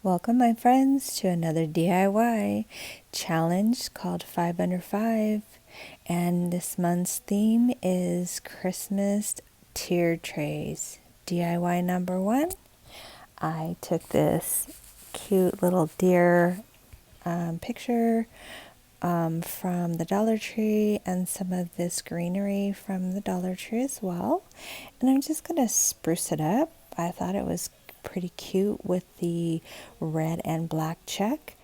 Welcome, my friends, to another DIY challenge called 5 Under 5. And this month's theme is Christmas tier trays. DIY number 1. I took this cute little deer picture from the Dollar Tree and some of this greenery from the Dollar Tree as well. And I'm just going to spruce it up. I thought it was pretty cute with the red and black check.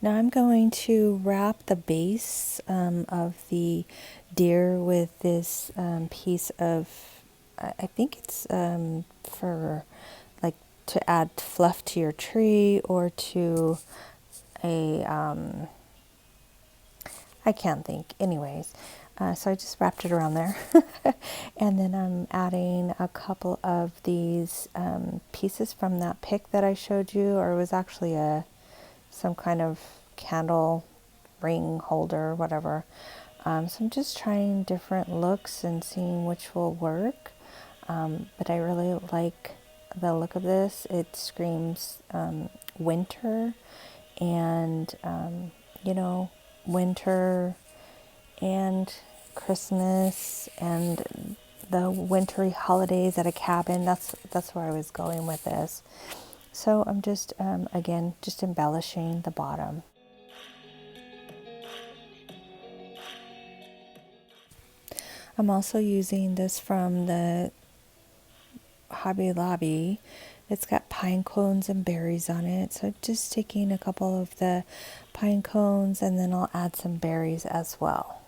Now I'm going to wrap the base of the deer with this piece of, I think it's for like to add fluff to your tree or to a I can't think. Anyways, so I just wrapped it around there. And then I'm adding a couple of these pieces from that pick that I showed you, or it was actually some kind of candle ring holder, whatever. So I'm just trying different looks and seeing which will work. But I really like the look of this. It screams winter and, winter and Christmas and the wintry holidays at a cabin. That's where I was going with this. So I'm just again just embellishing the bottom. I'm also using this from the Hobby Lobby. It's got pine cones and berries on it. So just taking a couple of the pine cones and then I'll add some berries as well.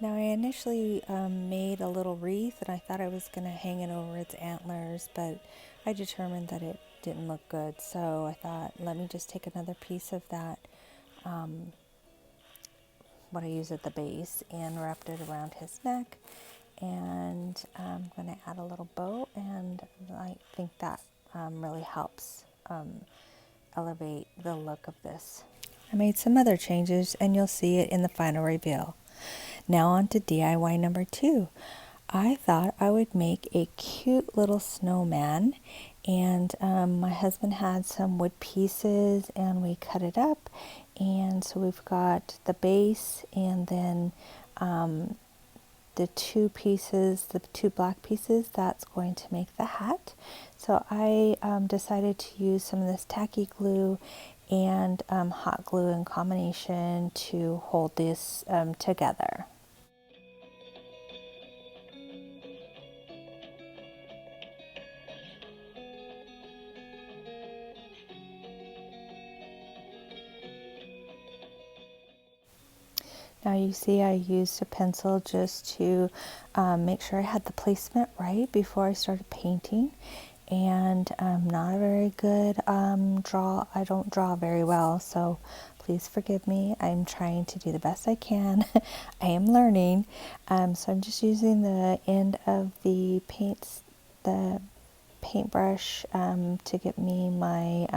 Now I initially made a little wreath and I thought I was going to hang it over its antlers, but I determined that it didn't look good. So I thought, let me just take another piece of that, what I use at the base, and wrapped it around his neck. And I'm going to add a little bow, and I think that really helps elevate the look of this. I made some other changes and you'll see it in the final reveal. Now on to DIY number 2. I thought I would make a cute little snowman, and my husband had some wood pieces and we cut it up, and so we've got the base and then the two black pieces that's going to make the hat. So I decided to use some of this tacky glue and hot glue in combination to hold this together. Now you see I used a pencil just to make sure I had the placement right before I started painting. And I'm not a very good draw. I don't draw very well, so please forgive me. I'm trying to do the best I can. I am learning. So I'm just using the end of the paintbrush to give me my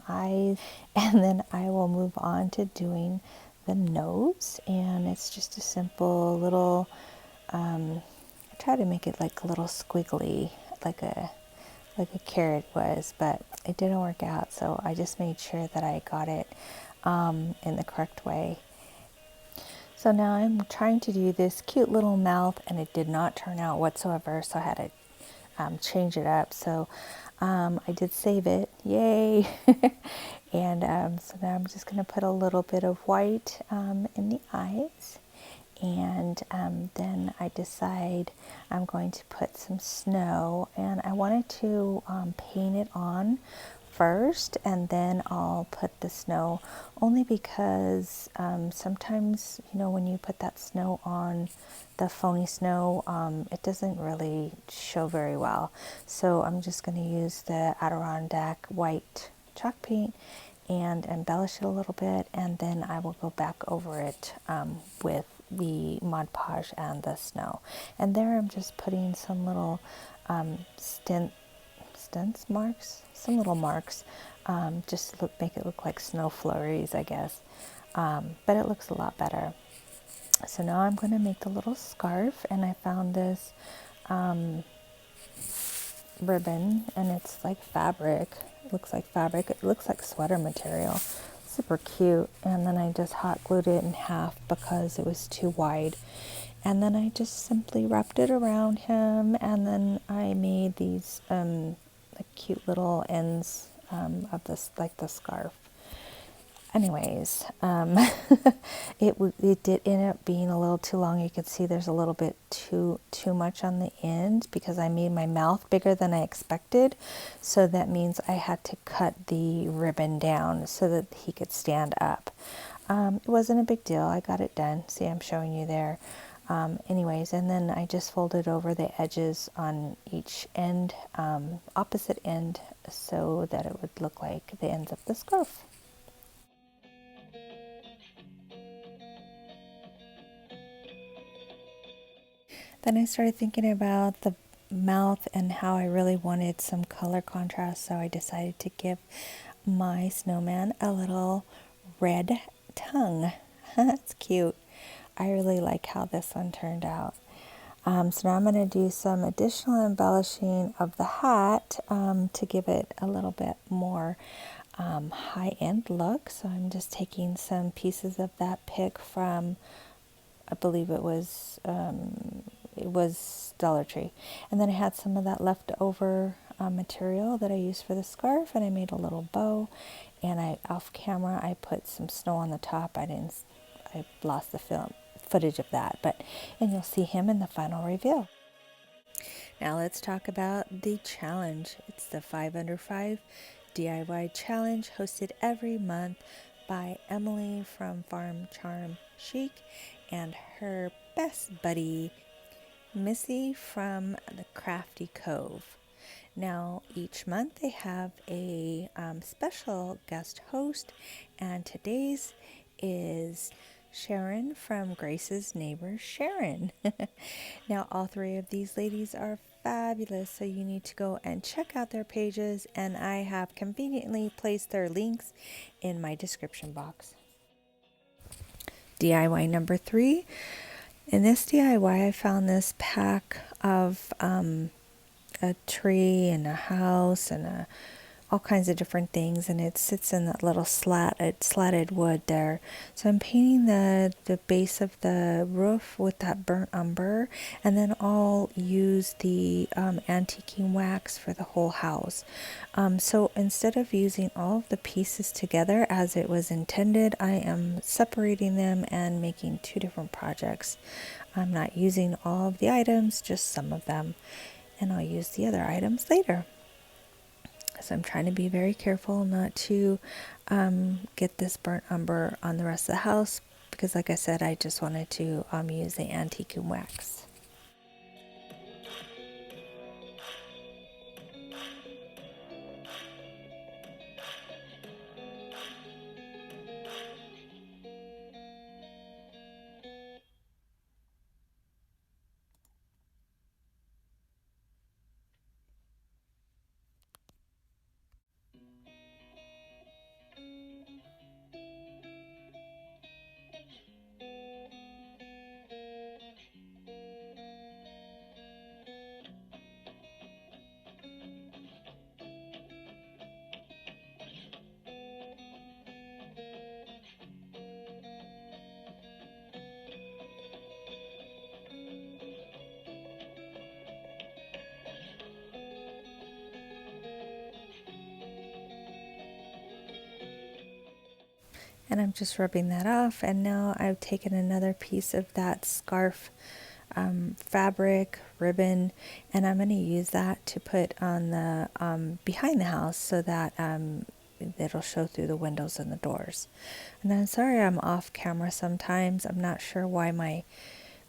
eyes, and then I will move on to doing the nose. And it's just a simple little I try to make it like a little squiggly, like a carrot was, but it didn't work out, so I just made sure that I got it in the correct way. So now I'm trying to do this cute little mouth, and it did not turn out whatsoever, so I had to change it up. So I did save it, yay! And so now I'm just going to put a little bit of white in the eyes. And then I decide I'm going to put some snow, and I wanted to paint it on first and then I'll put the snow, only because sometimes, when you put that snow on, the phony snow, it doesn't really show very well. So I'm just going to use the Adirondack white chalk paint and embellish it a little bit, and then I will go back over it with the Mod Podge and the snow. And there I'm just putting some little stints marks, some little marks, just to make it look like snow flurries, I guess. But it looks a lot better. So now I'm going to make the little scarf, and I found this ribbon, and it's like fabric. It looks like fabric. It looks like sweater material. Super cute. And then I just hot glued it in half because it was too wide. And then I just simply wrapped it around him, and then I made these like cute little ends of this, like the scarf. Anyways, it did end up being a little too long. You can see there's a little bit too much on the end because I made my mouth bigger than I expected. So that means I had to cut the ribbon down so that he could stand up. It wasn't a big deal. I got it done. See, I'm showing you there. Anyways, and then I just folded over the edges on each end, opposite end, so that it would look like the ends of the scarf. Then I started thinking about the mouth and how I really wanted some color contrast, so I decided to give my snowman a little red tongue. That's cute. I really like how this one turned out. So now I'm going to do some additional embellishing of the hat to give it a little bit more high-end look. So I'm just taking some pieces of that pick from, I believe it was Dollar Tree. And then I had some of that leftover material that I used for the scarf, and I made a little bow, and off camera I put some snow on the top. I lost the footage of that, and you'll see him in the final reveal. Now let's talk about the challenge. It's the 5 Under 5 DIY challenge, hosted every month by Emily from Farm Charm Chic and her best buddy Missi from the Crafty Cove. Now each month they have a special guest host, and today's is Sharon from Graces Neighbor Sharon. Now all three of these ladies are fabulous, so you need to go and check out their pages, and I have conveniently placed their links in my description box. DIY number 3. In this DIY, I found this pack of a tree and a house and all kinds of different things, and it sits in that little slatted wood there. So I'm painting the base of the roof with that burnt umber, and then I'll use the antiquing wax for the whole house. So instead of using all of the pieces together as it was intended, I am separating them and making 2 different projects. I'm not using all of the items, just some of them, and I'll use the other items later. So I'm trying to be very careful not to get this burnt umber on the rest of the house, because like I said, I just wanted to use the antique wax. And I'm just rubbing that off, and now I've taken another piece of that scarf fabric ribbon, and I'm going to use that to put on the behind the house, so that it'll show through the windows and the doors. And I'm sorry I'm off camera sometimes. I'm not sure why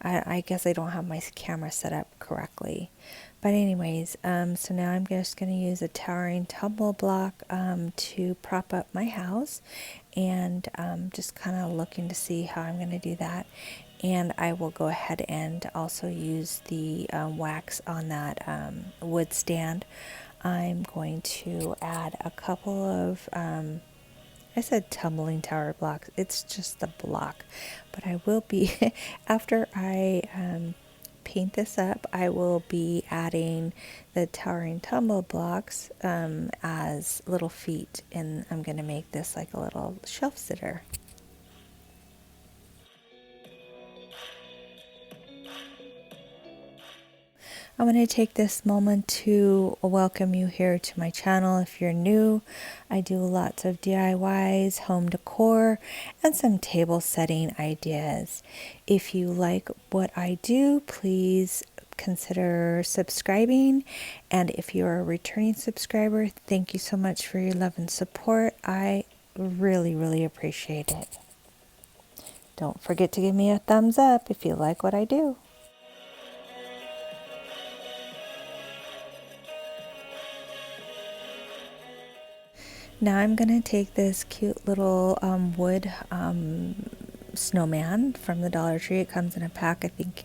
I guess I don't have my camera set up correctly, But anyways, so now I'm just going to use a towering tumble block to prop up my house, and just kind of looking to see how I'm going to do that. And I will go ahead and also use the wax on that wood stand. I'm going to add a couple of, I said tumbling tower blocks, it's just the block, but I will be, after I paint this up, I will be adding the towering tumble blocks as little feet, and I'm going to make this like a little shelf sitter. I'm going to take this moment to welcome you here to my channel. If you're new, I do lots of DIYs, home decor, and some table setting ideas. If you like what I do, please consider subscribing. And if you're a returning subscriber, thank you so much for your love and support. I really, really appreciate it. Don't forget to give me a thumbs up if you like what I do. Now I'm going to take this cute little wood snowman from the Dollar Tree. It comes in a pack, I think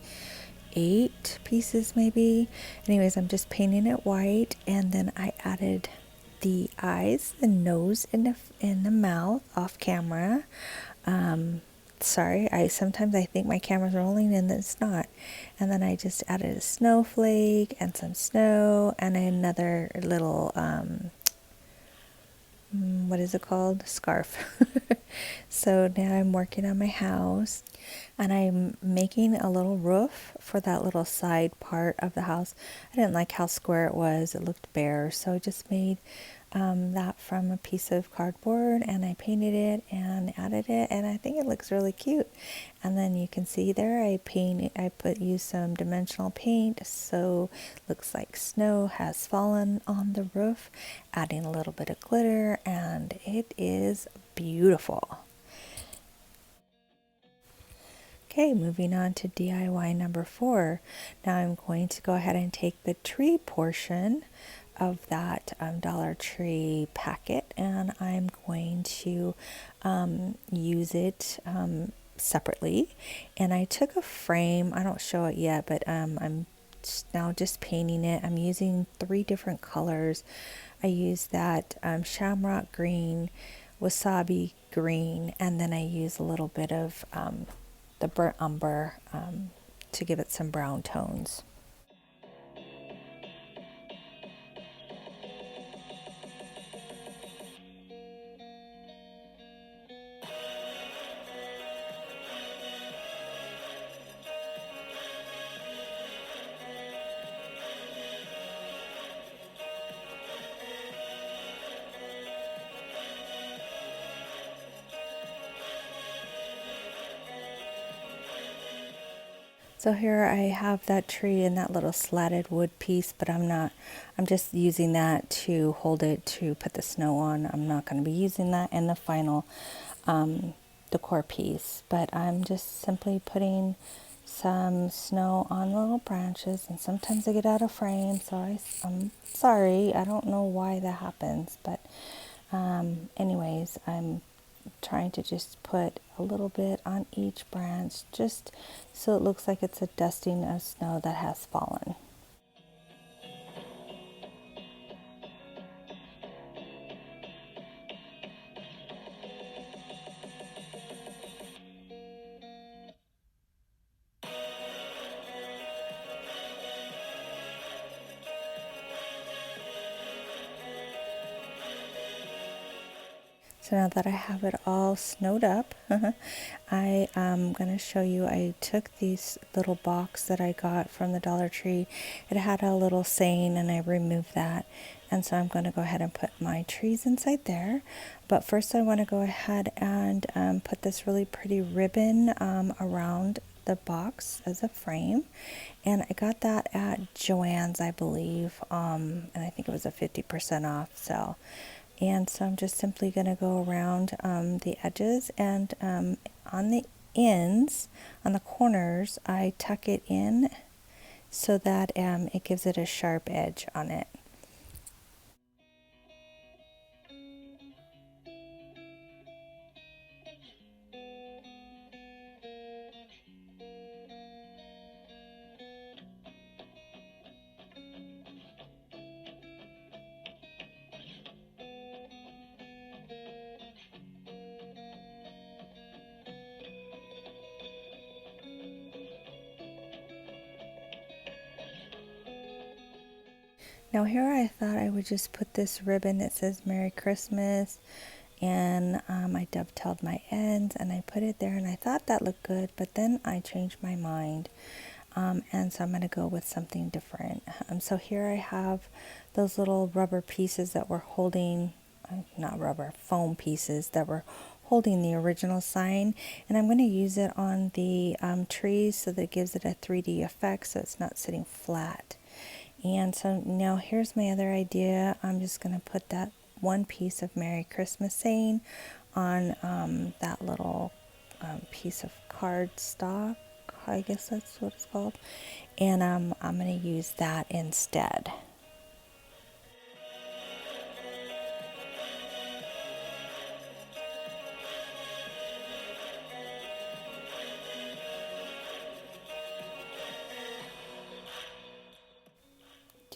8 pieces maybe. Anyways, I'm just painting it white, and then I added the eyes, the nose, and the mouth off camera. Sorry, sometimes I think my camera's rolling and it's not. And then I just added a snowflake and some snow and another little what is it called? Scarf. So now I'm working on my house, and I'm making a little roof for that little side part of the house. I didn't like how square it was. It looked bare, so I just made that from a piece of cardboard, and I painted it and added it, and I think it looks really cute. And then you can see there I used some dimensional paint, so looks like snow has fallen on the roof, adding a little bit of glitter, and it is beautiful. Okay, moving on to DIY number 4. Now I'm going to go ahead and take the tree portion of that Dollar Tree packet, and I'm going to use it separately. And I took a frame, I don't show it yet, but I'm now just painting it. I'm using 3 different colors. I used that shamrock green, wasabi green, and then I use a little bit of the burnt umber to give it some brown tones. So here I have that tree and that little slatted wood piece, but I'm just using that to hold it to put the snow on. I'm not going to be using that in the final decor piece, but I'm just simply putting some snow on the little branches, and sometimes I get out of frame, so I'm sorry. I don't know why that happens, but anyways, I'm trying to just put a little bit on each branch, just so it looks like it's a dusting of snow that has fallen. So now that I have it all snowed up, I am going to show you, I took these little box that I got from the Dollar Tree. It had a little saying, and I removed that. And so I'm going to go ahead and put my trees inside there. But first I want to go ahead and put this really pretty ribbon around the box as a frame. And I got that at Joann's, I believe, and I think it was a 50% off sale. And so I'm just simply going to go around the edges, and on the ends, on the corners, I tuck it in so that it gives it a sharp edge on it. Now here I thought I would just put this ribbon that says Merry Christmas, and I dovetailed my ends and I put it there, and I thought that looked good, but then I changed my mind, and so I'm going to go with something different. So here I have those little rubber pieces that were holding, not rubber, foam pieces that were holding the original sign, and I'm going to use it on the trees so that it gives it a 3D effect, so it's not sitting flat. And so now here's my other idea. I'm just going to put that one piece of Merry Christmas saying on that little piece of cardstock, I guess that's what it's called, and I'm going to use that instead.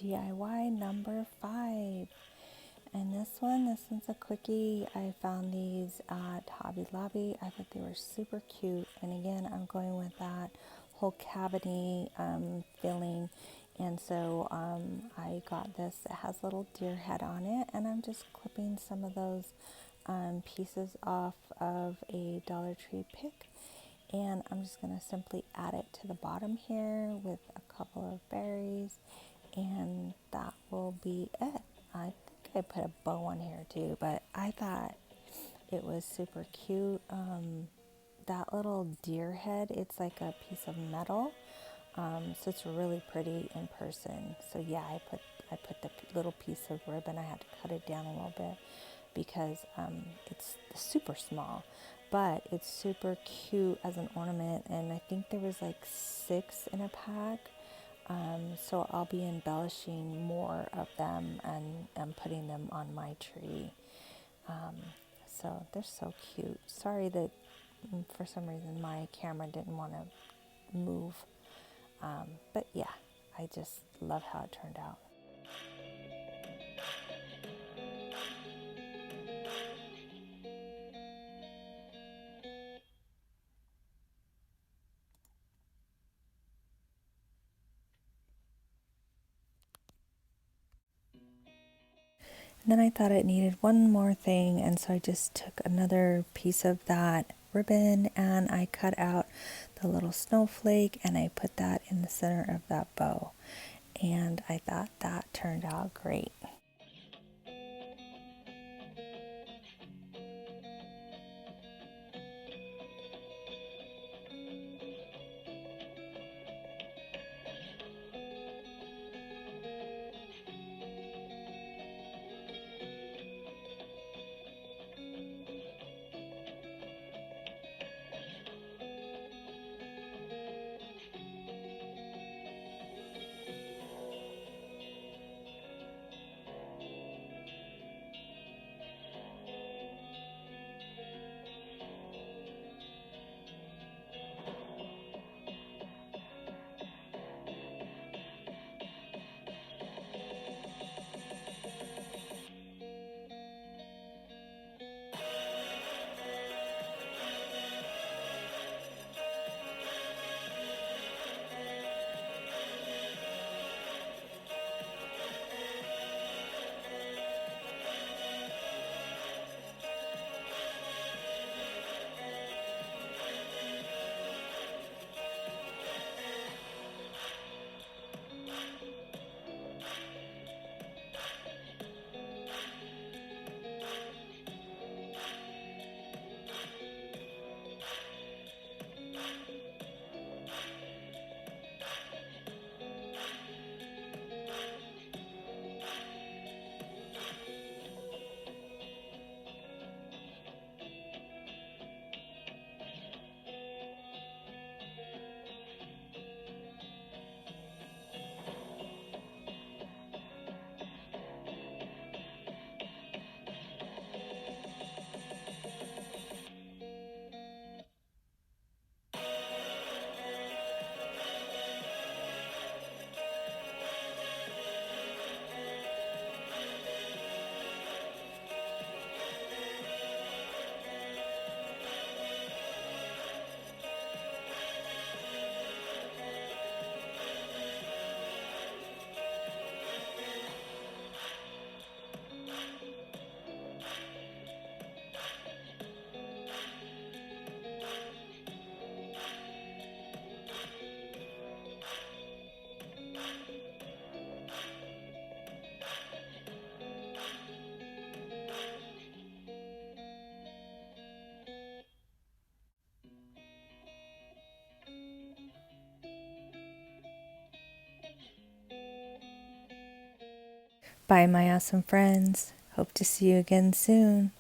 DIY number 5. And this one's a quickie. I found these at Hobby Lobby. I thought they were super cute. And again, I'm going with that whole cavity feeling. And so I got this. It has a little deer head on it. And I'm just clipping some of those pieces off of a Dollar Tree pick. And I'm just going to simply add it to the bottom here with a couple of berries. And that will be it. I think I put a bow on here too, but I thought it was super cute. That little deer head, it's like a piece of metal, so it's really pretty in person. So yeah, I put the little piece of ribbon. I had to cut it down a little bit because it's super small, but it's super cute as an ornament. And I think there was like 6 in a pack. So I'll be embellishing more of them and putting them on my tree. So they're so cute. Sorry that for some reason my camera didn't want to move. But yeah, I just love how it turned out. And then I thought it needed one more thing, and so I just took another piece of that ribbon and I cut out the little snowflake and I put that in the center of that bow. And I thought that turned out great. Bye, my awesome friends. Hope to see you again soon.